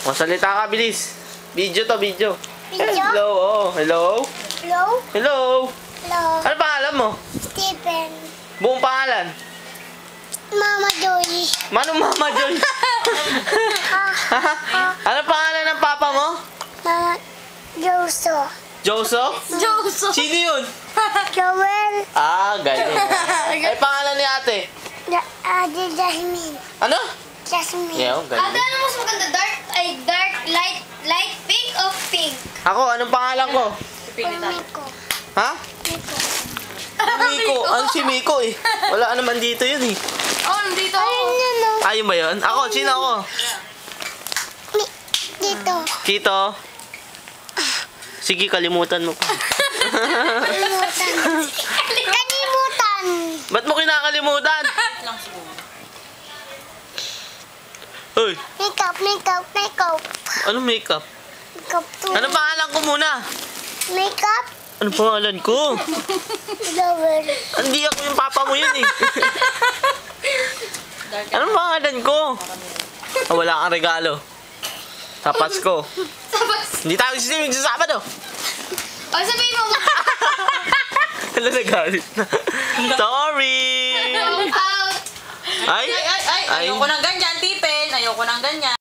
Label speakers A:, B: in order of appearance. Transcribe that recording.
A: Masalita ka, bilis. Video to, video.
B: Video?
A: Hello, oh. Hello?
B: Hello?
A: Hello?
B: Hello?
A: Ano pangalan mo?
B: Stephen.
A: Buong pangalan?
B: Mama Joy.
A: Manong Mama Joy? Ano pangalan ng papa mo?
B: Mama Joso.
A: Joso?
C: Joso.
A: Sino yun?
B: Joel.
A: Ah, ganyan. Ay, pangalan ni ate?
B: Ate Jasmine.
A: Ano?
B: Jasmine.
A: Yeah,
C: Ate,
A: ganyan.
C: ano mas maganda? Dark, light pink o pink?
A: Ako, anong pangalan ko?
B: Miko.
A: Ha?
B: Miko.
A: Miko. Ano si Miko eh? Wala naman dito yun eh.
C: Oh, nandito ako.
B: Ayun na no.
A: Ayun ba yun? Ako, sino ako?
B: Dito.
A: Kito? Sige, kalimutan mo pa.
B: Kalimutan. Kalimutan.
A: Ba't mo kinakalimutan? Uy,
B: Makeup, makeup, makeup.
A: ano makeup?
B: Makeup to.
A: Ano pangalan ko muna?
B: Makeup.
A: Ano pangalan ko?
B: Lover.
A: Hindi ako yung papa mo yun eh. Anong pangalan ko? Ah, wala kang regalo. Sa Pasko. Hindi tayo sisimig sa Sabado.
C: O, sabihin mo.
A: Wala, nagalit na. Sorry!
C: Out.
A: Ay!
D: Ayoko ng ganyan, Tipen. Ayoko ng ganyan.